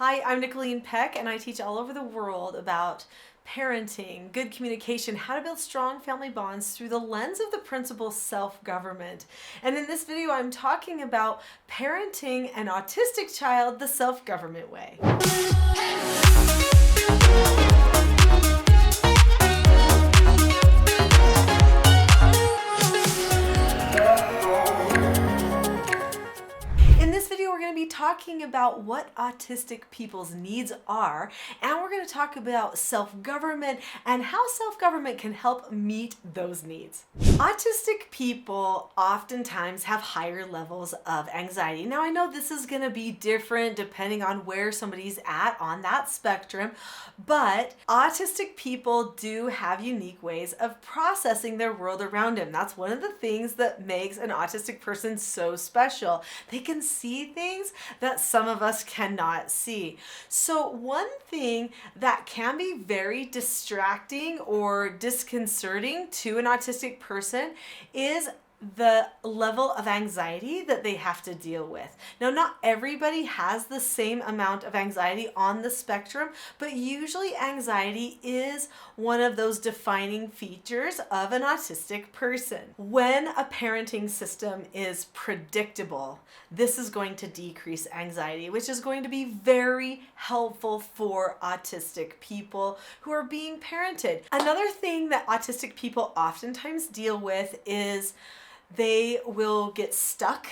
Hi, I'm Nicholeen Peck, and I teach all over the world about parenting, good communication, how to build strong family bonds through the lens of the principle self-government. And in this video, I'm talking about parenting an autistic child the self-government way. In this video, we're going to be talking about what autistic people's needs are, and we're going to talk about self-government and how self-government can help meet those needs. Autistic people oftentimes have higher levels of anxiety. Now, I know this is going to be different depending on where somebody's at on that spectrum, but autistic people do have unique ways of processing their world around them. That's one of the things that makes an autistic person so special. They can see things that some of us cannot see. So one thing that can be very distracting or disconcerting to an autistic person is the level of anxiety that they have to deal with. Now, not everybody has the same amount of anxiety on the spectrum, but usually anxiety is one of those defining features of an autistic person. When a parenting system is predictable, this is going to decrease anxiety, which is going to be very helpful for autistic people who are being parented. Another thing that autistic people oftentimes deal with is they will get stuck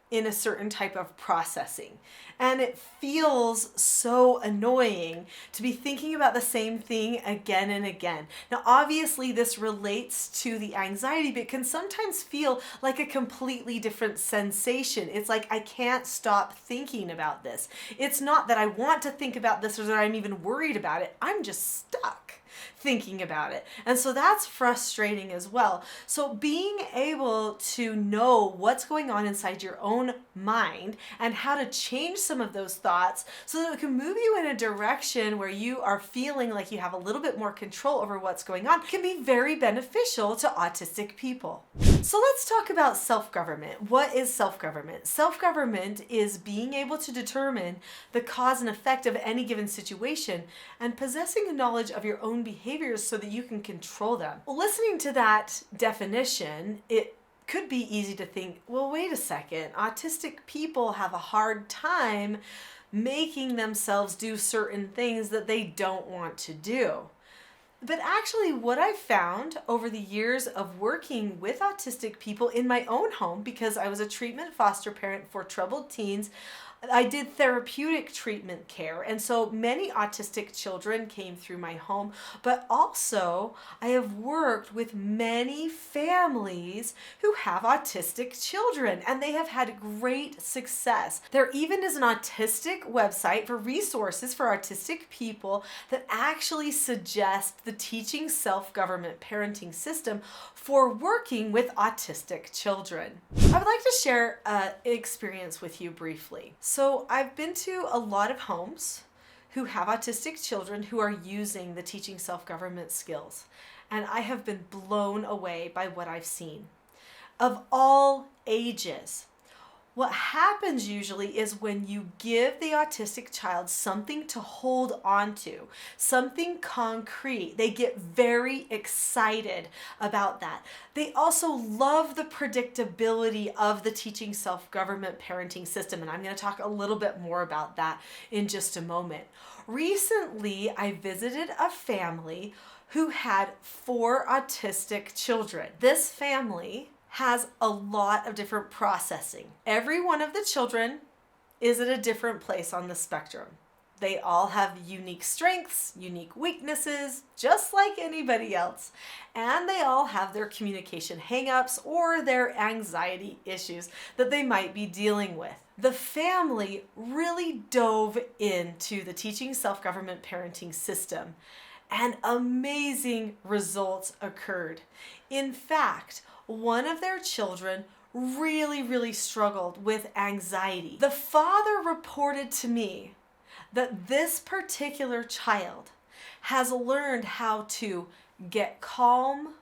in a certain type of processing. And it feels so annoying to be thinking about the same thing again and again. Now, obviously, this relates to the anxiety, but it can sometimes feel like a completely different sensation. It's like, I can't stop thinking about this. It's not that I want to think about this or that I'm even worried about it. I'm just stuck thinking about it. And so that's frustrating as well. So being able to know what's going on inside your own mind and how to change some of those thoughts so that it can move you in a direction where you are feeling like you have a little bit more control over what's going on can be very beneficial to autistic people. So let's talk about self-government. What is self-government? Self-government is being able to determine the cause and effect of any given situation and possessing a knowledge of your own behaviors so that you can control them. Well, listening to that definition, it could be easy to think, well, wait a second, autistic people have a hard time making themselves do certain things that they don't want to do. But actually, what I found over the years of working with autistic people in my own home, because I was a treatment foster parent for troubled teens, I did therapeutic treatment care, and so many autistic children came through my home, but also I have worked with many families who have autistic children, and they have had great success. There even is an autistic website for resources for autistic people that actually suggest the teaching self-government parenting system for working with autistic children. I would like to share an experience with you briefly. So I've been to a lot of homes who have autistic children who are using the teaching self-government skills, and I have been blown away by what I've seen. Of all ages, what happens usually is when you give the autistic child something to hold on to, something concrete, they get very excited about that. They also love the predictability of the teaching self-government parenting system, and I'm going to talk a little bit more about that in just a moment. Recently, I visited a family who had 4 autistic children. This family has a lot of different processing. Every one of the children is at a different place on the spectrum. They all have unique strengths, unique weaknesses, just like anybody else. And they all have their communication hangups or their anxiety issues that they might be dealing with. The family really dove into the teaching self-government parenting system, and amazing results occurred. In fact, one of their children really struggled with anxiety. The father reported to me that this particular child has learned how to get calm,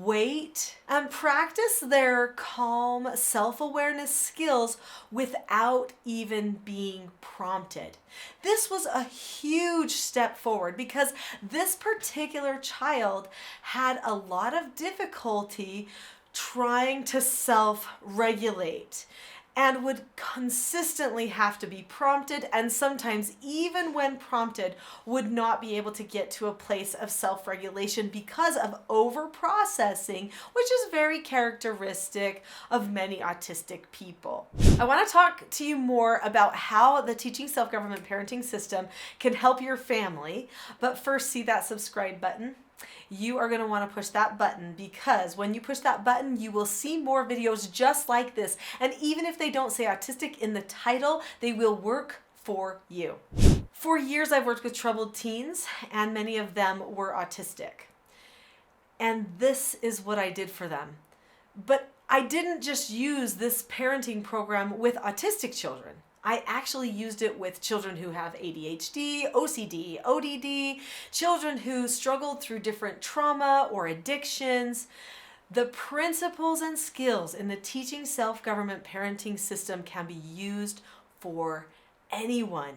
wait, and practice their calm self-awareness skills without even being prompted. This was a huge step forward because this particular child had a lot of difficulty trying to self-regulate and would consistently have to be prompted, and sometimes even when prompted would not be able to get to a place of self-regulation because of over-processing, which is very characteristic of many autistic people. I want to talk to you more about how the Teaching Self-Government Parenting System can help your family, but first, see that subscribe button? You are going to want to push that button, because when you push that button, you will see more videos just like this. And even if they don't say autistic in the title, they will work for you. For years, I've worked with troubled teens, and many of them were autistic. And this is what I did for them. But I didn't just use this parenting program with autistic children. I actually used it with children who have ADHD, OCD, ODD, children who struggled through different trauma or addictions. The principles and skills in the Teaching Self-Government Parenting System can be used for anyone.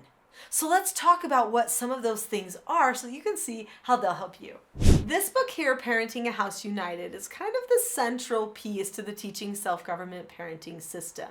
So let's talk about what some of those things are so you can see how they'll help you. This book here, Parenting a House United, is kind of the central piece to the Teaching Self-Government Parenting System.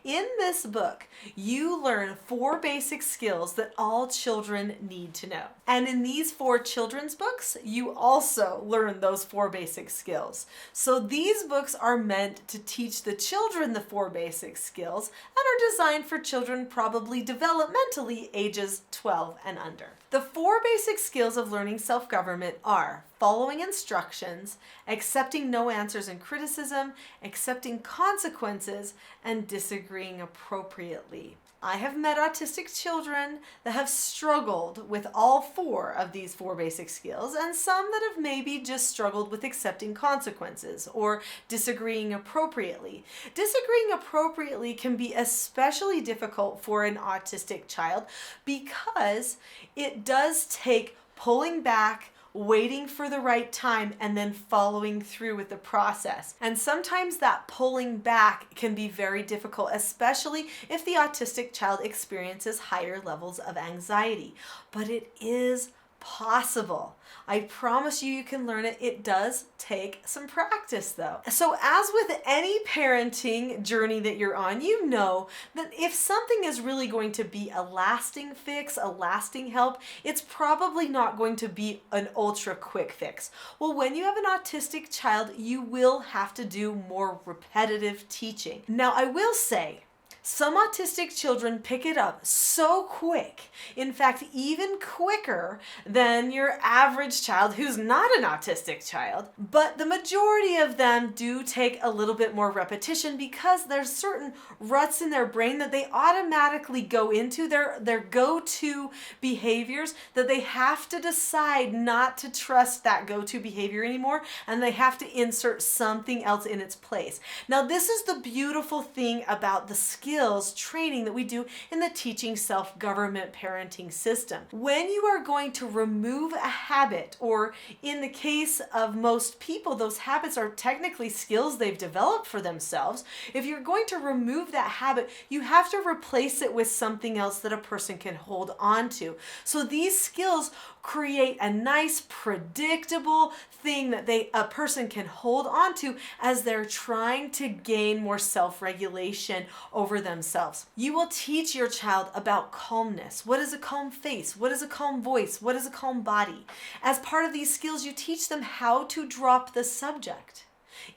In this book, you learn 4 basic skills that all children need to know. And in these 4 children's books, you also learn those 4 basic skills. So these books are meant to teach the children the 4 basic skills and are designed for children probably developmentally ages 12 and under. The 4 basic skills of learning self-government are following instructions, accepting no answers and criticism, accepting consequences, and disagreeing appropriately. I have met autistic children that have struggled with all 4 of these 4 basic skills, and some that have maybe just struggled with accepting consequences or disagreeing appropriately. Disagreeing appropriately can be especially difficult for an autistic child because it does take pulling back, waiting for the right time, and then following through with the process. And sometimes that pulling back can be very difficult, especially if the autistic child experiences higher levels of anxiety. But it is possible. I promise you, you can learn it. It does take some practice though. So as with any parenting journey that you're on, you know that if something is really going to be a lasting fix, a lasting help, it's probably not going to be an ultra quick fix. Well, when you have an autistic child, you will have to do more repetitive teaching. Now, I will say, some autistic children pick it up so quick, in fact, even quicker than your average child who's not an autistic child. But the majority of them do take a little bit more repetition because there's certain ruts in their brain that they automatically go into, their go-to behaviors, that they have to decide not to trust that go-to behavior anymore, and they have to insert something else in its place. Now, this is the beautiful thing about the skills training that we do in the Teaching Self-Government Parenting System. When you are going to remove a habit, or in the case of most people, those habits are technically skills they've developed for themselves. If you're going to remove that habit, you have to replace it with something else that a person can hold on to. So these skills create a nice, predictable thing that a person can hold on to as they're trying to gain more self-regulation over themselves. You will teach your child about calmness. What is a calm face? What is a calm voice? What is a calm body? As part of these skills, you teach them how to drop the subject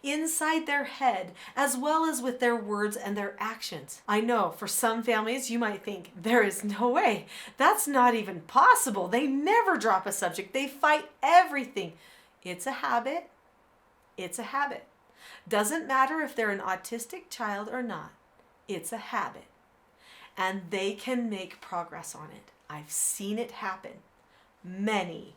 inside their head, as well as with their words and their actions. I know for some families, you might think, there is no way. That's not even possible. They never drop a subject. They fight everything. It's a habit. It's a habit. Doesn't matter if they're an autistic child or not. It's a habit. And they can make progress on it. I've seen it happen many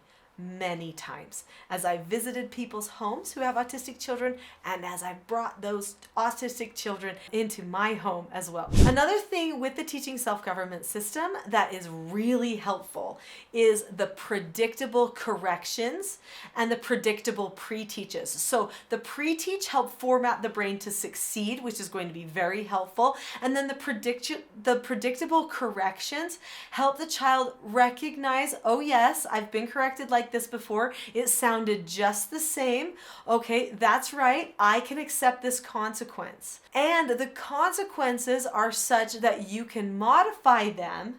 times as I visited people's homes who have autistic children, and as I brought those autistic children into my home as well. Another thing with the Teaching Self-Government System that is really helpful is the predictable corrections and the predictable pre-teaches. So the pre-teach help format the brain to succeed, which is going to be very helpful. And then the predictable corrections help the child recognize, oh yes, I've been corrected like this before. It sounded just the same. Okay, that's right. I can accept this consequence. And the consequences are such that you can modify them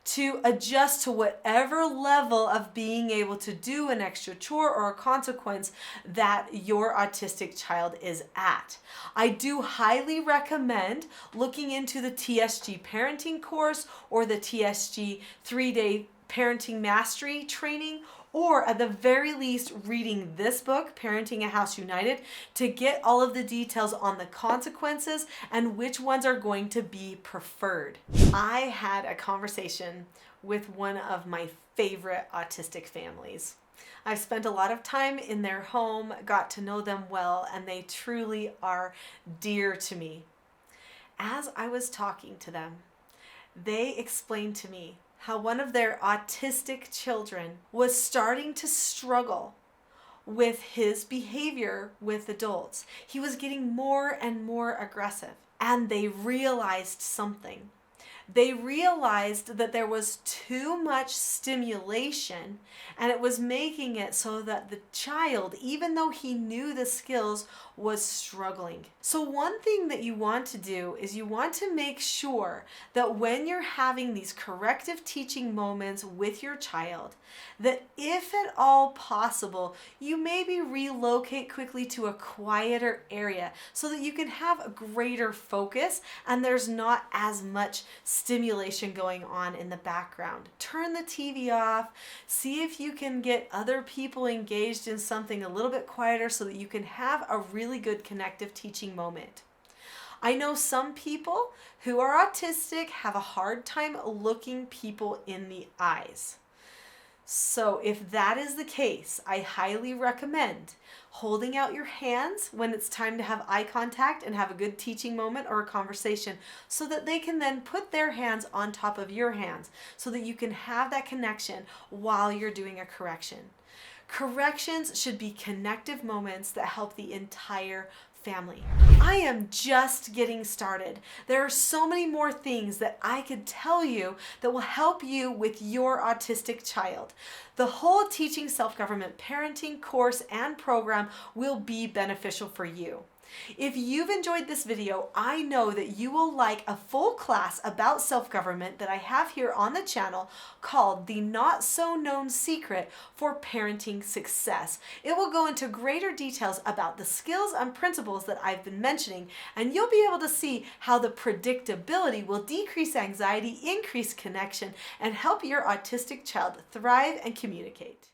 to adjust to whatever level of being able to do an extra chore or a consequence that your autistic child is at. I do highly recommend looking into the TSG parenting course or the TSG 3-day parenting mastery training, or at the very least reading this book, Parenting a House United, to get all of the details on the consequences and which ones are going to be preferred. I had a conversation with one of my favorite autistic families. I've spent a lot of time in their home, got to know them well, and they truly are dear to me. As I was talking to them, they explained to me how one of their autistic children was starting to struggle with his behavior with adults. He was getting more and more aggressive, and they realized something. They realized that there was too much stimulation, and it was making it so that the child, even though he knew the skills, was struggling. So one thing that you want to do is you want to make sure that when you're having these corrective teaching moments with your child, that if at all possible, you maybe relocate quickly to a quieter area so that you can have a greater focus and there's not as much stimulation going on in the background. Turn the TV off, see if you can get other people engaged in something a little bit quieter so that you can have a really good connective teaching moment. I know some people who are autistic have a hard time looking people in the eyes. So if that is the case, I highly recommend holding out your hands when it's time to have eye contact and have a good teaching moment or a conversation so that they can then put their hands on top of your hands so that you can have that connection while you're doing a correction. Corrections should be connective moments that help the entire family. I am just getting started. There are so many more things that I could tell you that will help you with your autistic child. The whole Teaching Self-Government Parenting course and program will be beneficial for you. If you've enjoyed this video, I know that you will like a full class about self-government that I have here on the channel called The Not So Known Secret for Parenting Success. It will go into greater details about the skills and principles that I've been mentioning, and you'll be able to see how the predictability will decrease anxiety, increase connection, and help your autistic child thrive and communicate.